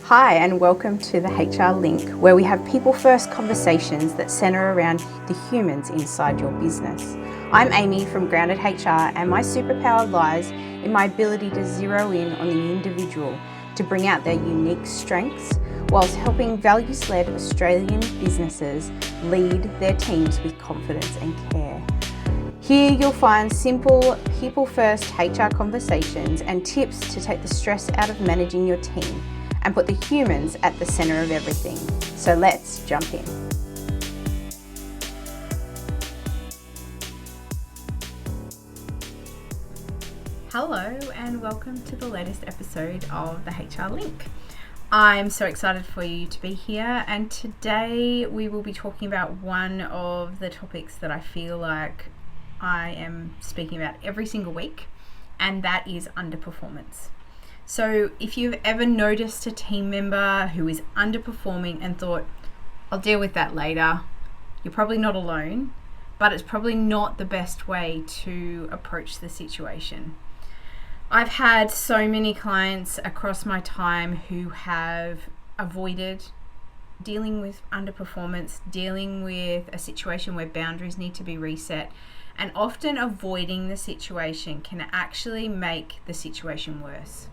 Hi, and welcome to the HR Link, where we have people-first conversations that centre around the humans inside your business. I'm Amy from Grounded HR, and my superpower lies in my ability to zero in on the individual to bring out their unique strengths, whilst helping values-led Australian businesses lead their teams with confidence and care. Here you'll find simple, people-first HR conversations and tips to take the stress out of managing your team and put the humans at the centre of everything. So let's jump in. Hello and welcome to the latest episode of the HR Link. I'm so excited for you to be here, and today we will be talking about one of the topics that I feel like I am speaking about every single week, and that is underperformance. So if you've ever noticed a team member who is underperforming and thought, I'll deal with that later, you're probably not alone, but it's probably not the best way to approach the situation. I've had so many clients across my time who have avoided dealing with underperformance, dealing with a situation where boundaries need to be reset, and often avoiding the situation can actually make the situation worse.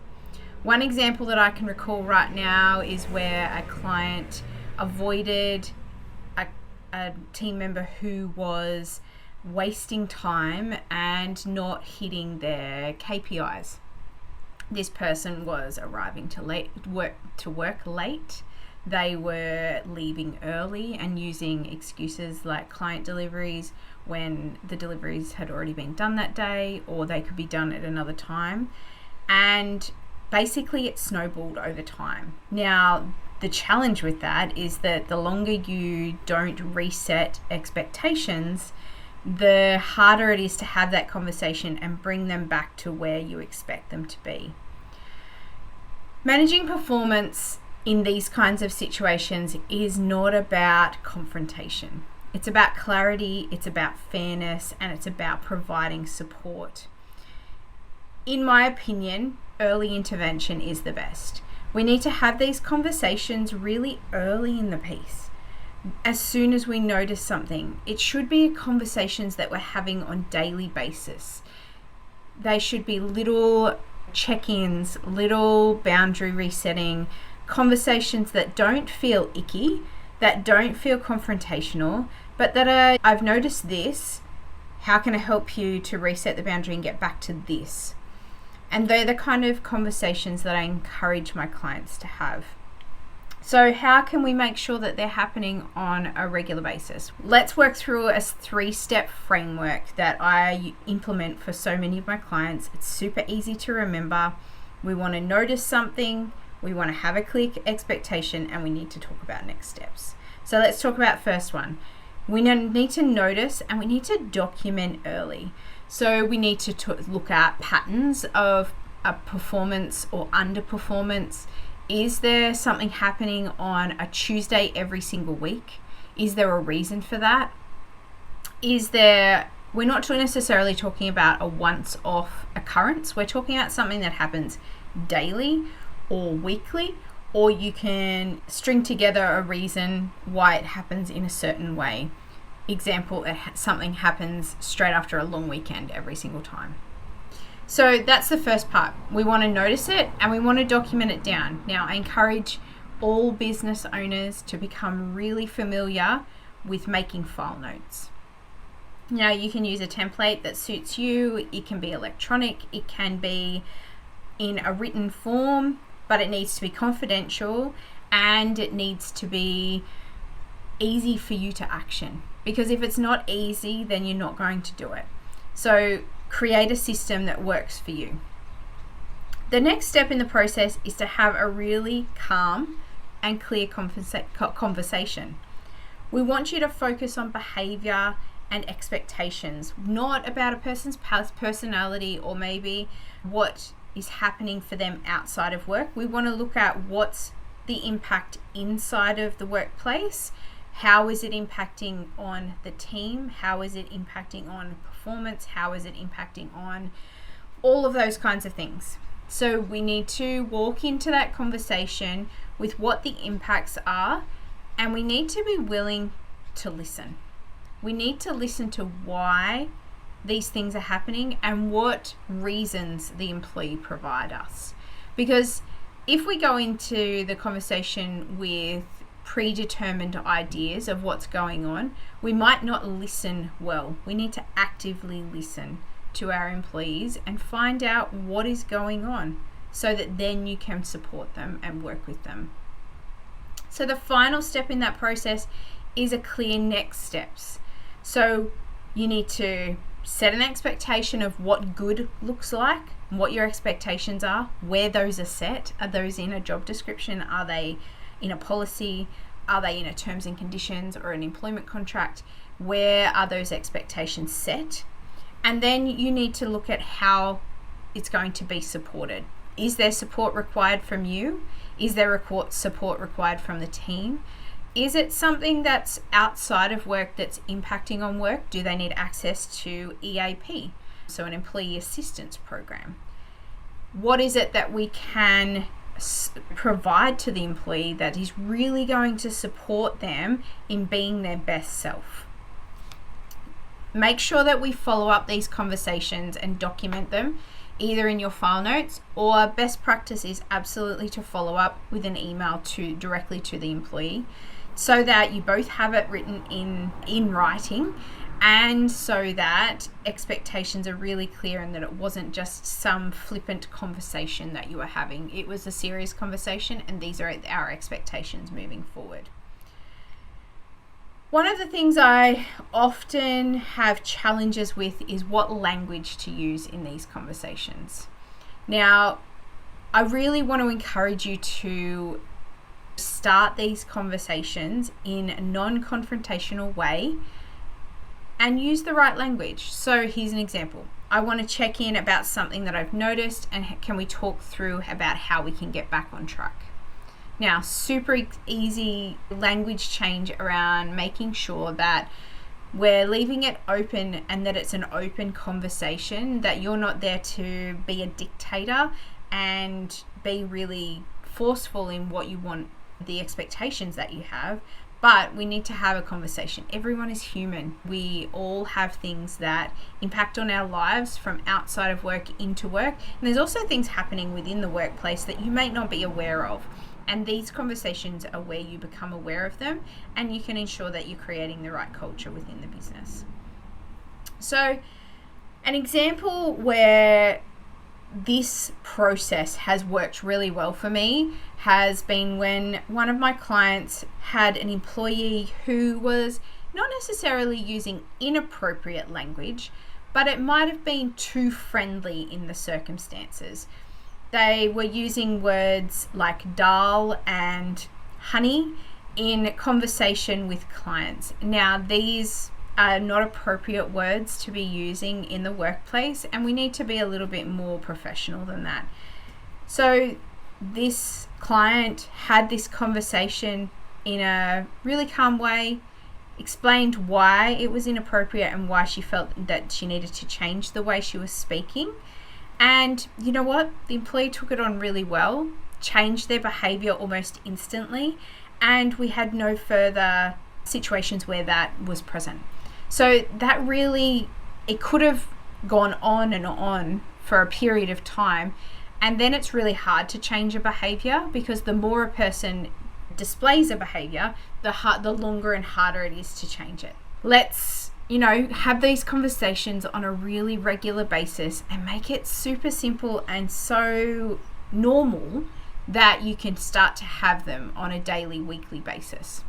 One example that I can recall right now is where a client avoided a team member who was wasting time and not hitting their KPIs. This person was arriving to work late. They were leaving early and using excuses like client deliveries when the deliveries had already been done that day, or they could be done at another time. And basically it snowballed over time. Now, the challenge with that is that the longer you don't reset expectations, the harder it is to have that conversation and bring them back to where you expect them to be. Managing performance in these kinds of situations is not about confrontation. It's about clarity, it's about fairness, and it's about providing support. In my opinion, early intervention is the best. We need to have these conversations really early in the piece. As soon as we notice something, it should be conversations that we're having on a daily basis. They should be little check-ins, little boundary resetting, conversations that don't feel icky, that don't feel confrontational, but that are, I've noticed this, how can I help you to reset the boundary and get back to this? And they're the kind of conversations that I encourage my clients to have. So how can we make sure that they're happening on a regular basis? Let's work through a 3-step framework that I implement for so many of my clients. It's super easy to remember. We want to notice something, we want to have a clear expectation, and we need to talk about next steps. So let's talk about first one. We need to notice and we need to document early. So we need to look at patterns of a performance or underperformance. Is there something happening on a Tuesday every single week? Is there a reason for that? We're not necessarily talking about a once-off occurrence. We're talking about something that happens daily or weekly, or you can string together a reason why it happens in a certain way. Example, something happens straight after a long weekend every single time. So that's the first part. We want to notice it and we want to document it down. Now, I encourage all business owners to become really familiar with making file notes. Now, you can use a template that suits you. It can be electronic, it can be in a written form, but it needs to be confidential and it needs to be easy for you to action. Because if it's not easy, then you're not going to do it. So create a system that works for you. The next step in the process is to have a really calm and clear conversation. We want you to focus on behavior and expectations, not about a person's personality or maybe what is happening for them outside of work. We want to look at what's the impact inside of the workplace. How is it impacting on the team? How is it impacting on performance? How is it impacting on all of those kinds of things? So we need to walk into that conversation with what the impacts are, and we need to be willing to listen. We need to listen to why these things are happening and what reasons the employee provide us. Because if we go into the conversation with predetermined ideas of what's going on, we might not listen well. We need to actively listen to our employees and find out what is going on so that then you can support them and work with them. So the final step in that process is a clear next steps. So you need to set an expectation of what good looks like, what your expectations are, where those are set. Are those in a job description? Are they in a policy? Are they in a terms and conditions or an employment contract? Where are those expectations set? And then you need to look at how it's going to be supported. Is there support required from you? Is there support required from the team? Is it something that's outside of work that's impacting on work? Do they need access to EAP, so an employee assistance program? What is it that we can provide to the employee that is really going to support them in being their best self? Make sure that we follow up these conversations and document them either in your file notes, or best practice is absolutely to follow up with an email directly to the employee, so that you both have it written in writing, and so that expectations are really clear and that it wasn't just some flippant conversation that you were having. It was a serious conversation, and these are our expectations moving forward. One of the things I often have challenges with is what language to use in these conversations. Now, I really want to encourage you to start these conversations in a non-confrontational way and use the right language. So here's an example. I want to check in about something that I've noticed, and can we talk through about how we can get back on track? Now, super easy language change around making sure that we're leaving it open and that it's an open conversation, that you're not there to be a dictator and be really forceful in what you want, the expectations that you have, but we need to have a conversation. Everyone is human. We all have things that impact on our lives from outside of work into work. And there's also things happening within the workplace that you may not be aware of. And these conversations are where you become aware of them, and you can ensure that you're creating the right culture within the business. So an example where this process has worked really well for me has been when one of my clients had an employee who was not necessarily using inappropriate language, but it might have been too friendly in the circumstances. They were using words like dal and honey in conversation with clients. Now, these are not appropriate words to be using in the workplace, and we need to be a little bit more professional than that. So this client had this conversation in a really calm way, explained why it was inappropriate and why she felt that she needed to change the way she was speaking. And you know what? The employee took it on really well, changed their behavior almost instantly, and we had no further situations where that was present. So that really, it could have gone on and on for a period of time, and then it's really hard to change a behavior, because the more a person displays a behavior, the longer and harder it is to change it. Let's have these conversations on a really regular basis and make it super simple and so normal that you can start to have them on a daily, weekly basis.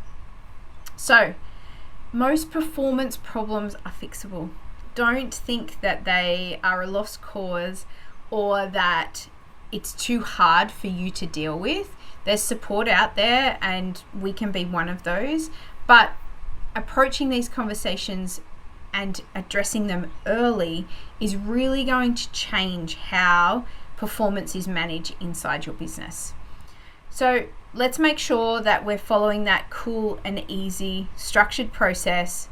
So, most performance problems are fixable. Don't think that they are a lost cause or that it's too hard for you to deal with. There's support out there, and we can be one of those. But approaching these conversations and addressing them early is really going to change how performance is managed inside your business. So let's make sure that we're following that cool and easy structured process.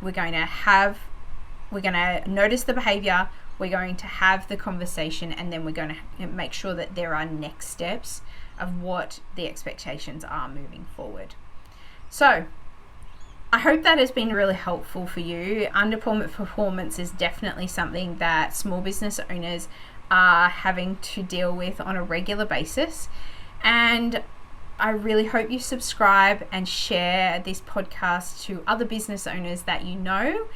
We're going to notice the behavior. We're going to have the conversation, and then we're going to make sure that there are next steps of what the expectations are moving forward. So I hope that has been really helpful for you. Underperformance is definitely something that small business owners are having to deal with on a regular basis. And I really hope you subscribe and share this podcast to other business owners that you know.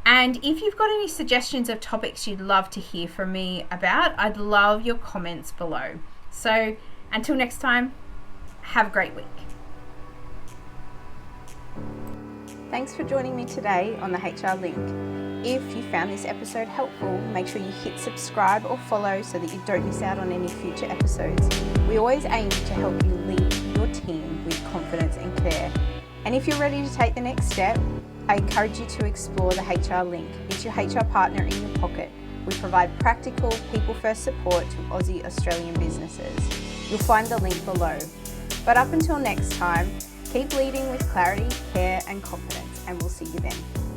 And if you've got any suggestions of topics you'd love to hear from me about, I'd love your comments below. So until next time, have a great week. Thanks for joining me today on the HR Link. If you found this episode helpful, make sure you hit subscribe or follow so that you don't miss out on any future episodes. We always aim to help you lead your team with confidence and care. And if you're ready to take the next step, I encourage you to explore the HR Link. It's your HR partner in your pocket. We provide practical, people-first support to Aussie Australian businesses. You'll find the link below. But up until next time, keep leading with clarity, care, and confidence, and we'll see you then.